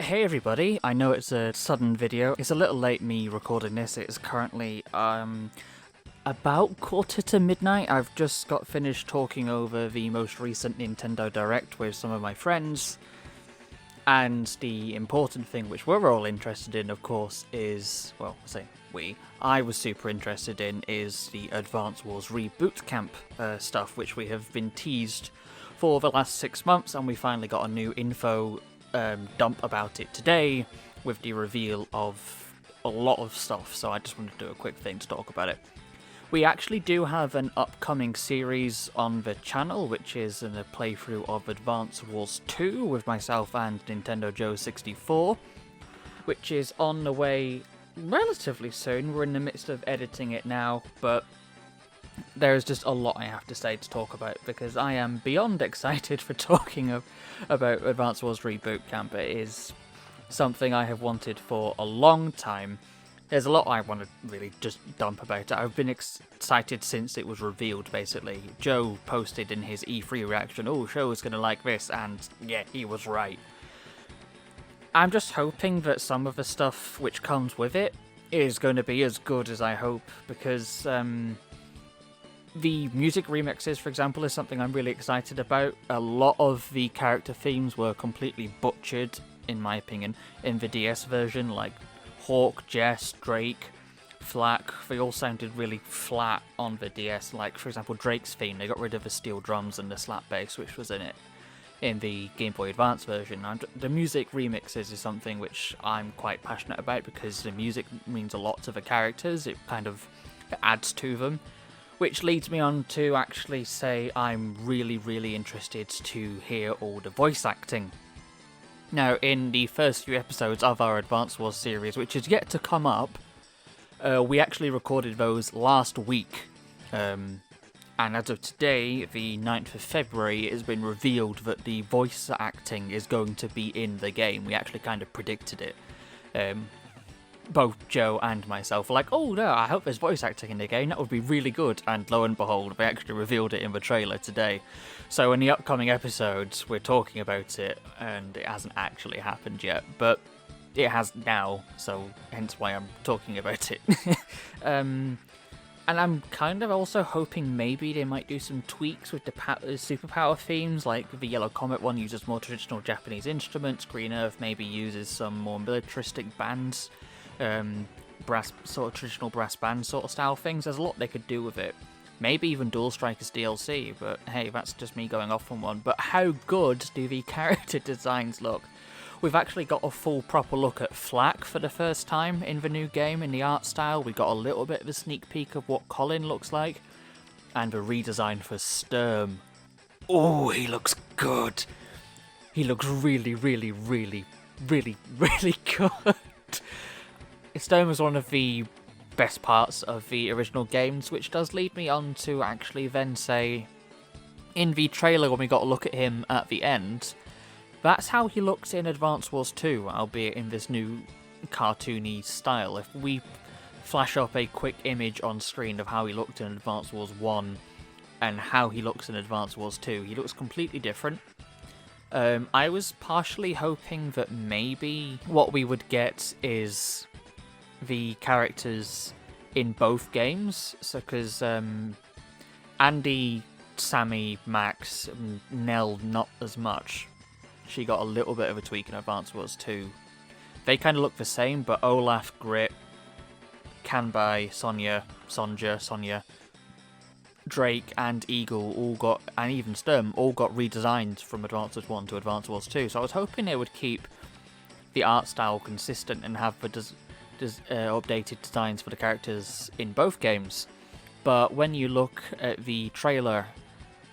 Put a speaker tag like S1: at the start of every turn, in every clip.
S1: Hey everybody, I know it's a sudden video. It's a little late me recording this. It's currently about quarter to midnight. I've just got finished talking over the most recent Nintendo Direct with some of my friends. And the important thing which we're all interested in, of course, is, well, I was super interested in, is the Advance Wars Reboot Camp stuff, which we have been teased for the last 6 months, and we finally got a new info dump about it today with the reveal of a lot of stuff, so I just wanted to do a quick thing to talk about it. We actually do have an upcoming series on the channel, which is a playthrough of Advance Wars 2 with myself and Nintendo Joe 64, which is on the way relatively soon. We're in the midst of editing it now, but there is just a lot I have to say to talk about, because I am beyond excited for talking about Advance Wars Reboot Camp. It is something I have wanted for a long time. There's a lot I want to really just dump about it. I've been excited since it was revealed, basically. Joe posted in his E3 reaction, "Oh, show's gonna like this," and yeah, he was right. I'm just hoping that some of the stuff which comes with it is going to be as good as I hope, because the music remixes, for example, is something I'm really excited about. A lot of the character themes were completely butchered, in my opinion, in the DS version, like Hawk, Jess, Drake, Flak. They all sounded really flat on the DS. Like, for example, Drake's theme, they got rid of the steel drums and the slap bass, which was in it in the Game Boy Advance version. And the music remixes is something which I'm quite passionate about, because the music means a lot to the characters. It kind of adds to them. Which leads me on to actually say I'm really, really interested to hear all the voice acting. Now, in the first few episodes of our Advance Wars series, which is yet to come up, we actually recorded those last week. And as of today, the 9th of February, it has been revealed that the voice acting is going to be in the game. We actually kind of predicted it. Both Joe and myself were like, "Oh no, I hope there's voice acting in the game, that would be really good," and lo and behold, they actually revealed it in the trailer today. So in the upcoming episodes, we're talking about it, and it hasn't actually happened yet, but it has now, so hence why I'm talking about it. And I'm kind of also hoping maybe they might do some tweaks with the superpower themes, like the Yellow Comet one uses more traditional Japanese instruments, Green Earth maybe uses some more militaristic bands, traditional brass band sort of style things. There's a lot they could do with it. Maybe even Dual Strikers DLC, but hey, that's just me going off on one. But how good do the character designs look? We've actually got a full proper look at Flak for the first time in the new game in the art style. We got a little bit of a sneak peek of what Colin looks like, and a redesign for Sturm. Oh, he looks good. He looks really, really, really, really, really good. Sturm was one of the best parts of the original games, which does lead me on to actually then say, in the trailer when we got a look at him at the end, that's how he looks in Advance Wars 2, albeit in this new cartoony style. If we flash up a quick image on screen of how he looked in Advance Wars 1 and how he looks in Advance Wars 2, he looks completely different. I was partially hoping that maybe what we would get is the characters in both games, so because Andy, Sammy, Max, Nell not as much. She got a little bit of a tweak in Advance Wars 2. They kind of look the same, but Olaf, Grit, Kanbai, Sonja, Drake and Eagle all got, and even Sturm, all got redesigned from Advance Wars 1 to Advance Wars 2. So I was hoping they would keep the art style consistent and have the updated designs for the characters in both games. But when you look at the trailer,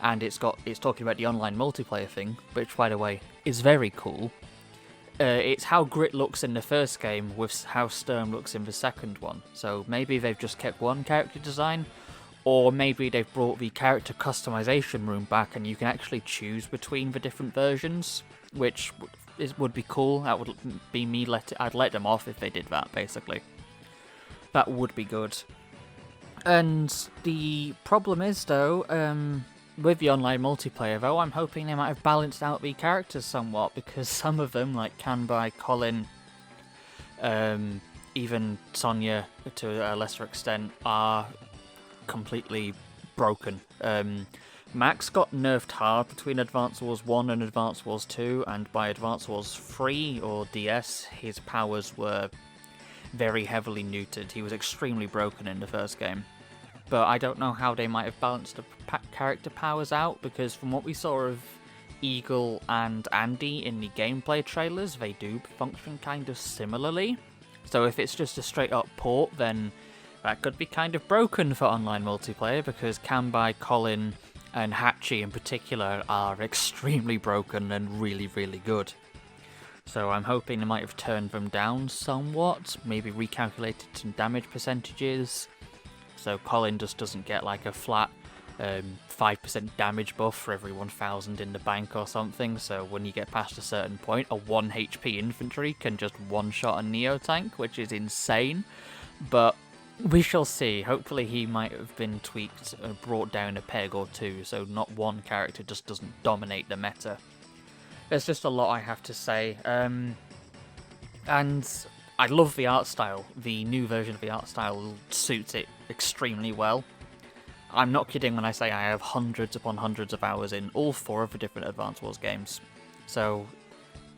S1: and it's talking about the online multiplayer thing, which by the way is very cool. It's how Grit looks in the first game with how Sturm looks in the second one. So maybe they've just kept one character design, or maybe they've brought the character customization room back and you can actually choose between the different versions, which would be cool. That would be me I'd let them off if they did that, basically. That would be good. And the problem is, though, With the online multiplayer, though, I'm hoping they might have balanced out the characters somewhat, because some of them, like Kanbai, Colin, even Sonya to a lesser extent, are completely broken. Max got nerfed hard between Advance Wars 1 and Advance Wars 2, and by Advance Wars 3 or DS, his powers were very heavily neutered. He was extremely broken in the first game. But I don't know how they might have balanced the character powers out, because from what we saw of Eagle and Andy in the gameplay trailers, they do function kind of similarly. So if it's just a straight up port, then that could be kind of broken for online multiplayer, because Kanbai, Colin, and Hachi in particular are extremely broken and really, really good. So I'm hoping they might have turned them down somewhat, maybe recalculated some damage percentages, so Colin just doesn't get like a flat 5% damage buff for every 1000 in the bank or something, so when you get past a certain point, a 1 HP infantry can just one-shot a Neo tank, which is insane, but we shall see. Hopefully he might have been tweaked, brought down a peg or two, so not one character just doesn't dominate the meta. There's just a lot I have to say, and I love the art style. The new version of the art style suits it extremely well. I'm not kidding when I say I have hundreds upon hundreds of hours in all 4 of the different Advance Wars games. So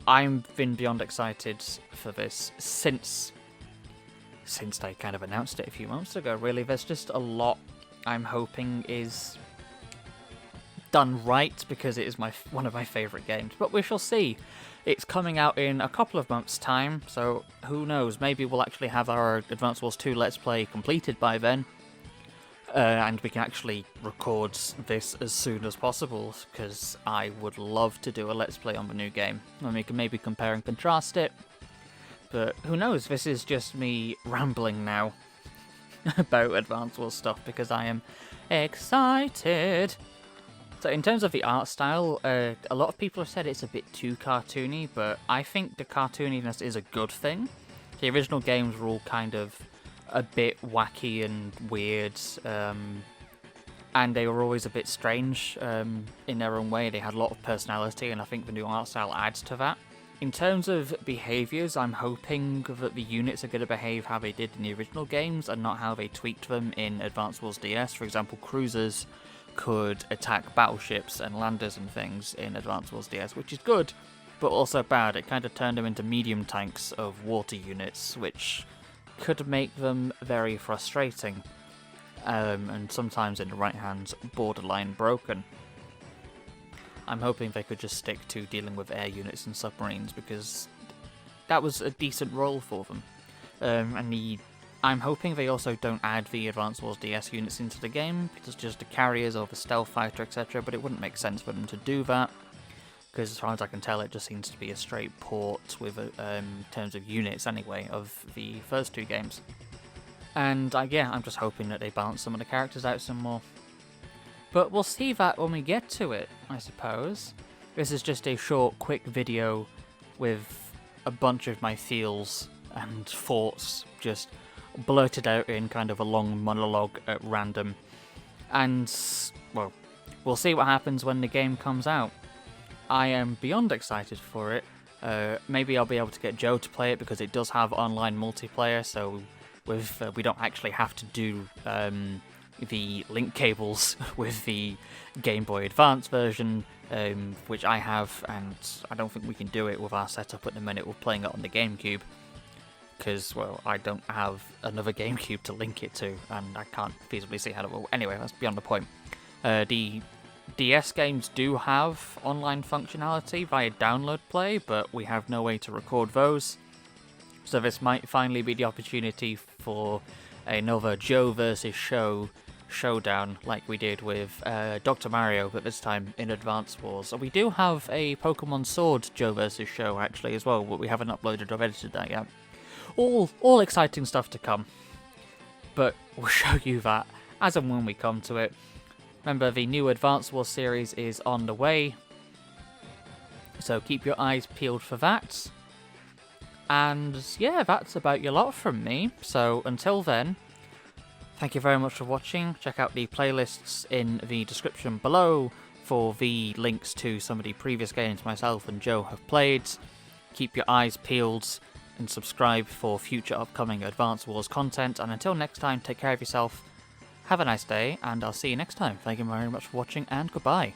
S1: I've been beyond excited for this since they kind of announced it a few months ago, really. There's just a lot I'm hoping is done right, because it is one of my favourite games. But we shall see. It's coming out in a couple of months' time, so who knows, maybe we'll actually have our Advance Wars 2 Let's Play completed by then, and we can actually record this as soon as possible, because I would love to do a Let's Play on the new game, and we can maybe compare and contrast it, but who knows, this is just me rambling now about Advance Wars stuff, because I am excited. So in terms of the art style, a lot of people have said it's a bit too cartoony, but I think the cartooniness is a good thing. The original games were all kind of a bit wacky and weird, and they were always a bit strange in their own way. They had a lot of personality, and I think the new art style adds to that. In terms of behaviours, I'm hoping that the units are going to behave how they did in the original games, and not how they tweaked them in Advance Wars DS. For example, cruisers could attack battleships and landers and things in Advance Wars DS, which is good, but also bad. It kind of turned them into medium tanks of water units, which could make them very frustrating, and sometimes in the right hands, borderline broken. I'm hoping they could just stick to dealing with air units and submarines, because that was a decent role for them. I'm hoping they also don't add the Advance Wars DS units into the game, because just the carriers or the stealth fighter, etc., but it wouldn't make sense for them to do that, because as far as I can tell, it just seems to be a straight port with in terms of units anyway, of the first 2 games. And yeah, I'm just hoping that they balance some of the characters out some more. But we'll see that when we get to it, I suppose. This is just a short, quick video with a bunch of my feels and thoughts just blurted out in kind of a long monologue at random. And, well, we'll see what happens when the game comes out. I am beyond excited for it. Maybe I'll be able to get Joe to play it, because it does have online multiplayer, so we don't actually have to do the link cables with the Game Boy Advance version, which I have, and I don't think we can do it with our setup at the minute. We're playing it on the GameCube, because, well, I don't have another GameCube to link it to, and I can't feasibly see how to... Anyway, that's beyond the point. The DS games do have online functionality via download play, but we have no way to record those. So this might finally be the opportunity for another Joe versus showdown, like we did with Dr. Mario, but this time in Advance Wars. So we do have a Pokemon Sword Joe versus Show actually as well, but we haven't uploaded or edited that yet. All exciting stuff to come, but we'll show you that as and when we come to it. Remember, the new Advance Wars series is on the way, so keep your eyes peeled for that. And yeah, that's about your lot from me. So until then, Thank you very much for watching. Check out the playlists in the description below for the links to some of the previous games myself and Joe have played. Keep your eyes peeled and subscribe for future upcoming Advance Wars content. And until next time, take care of yourself, have a nice day, and I'll see you next time. Thank you very much for watching, and goodbye.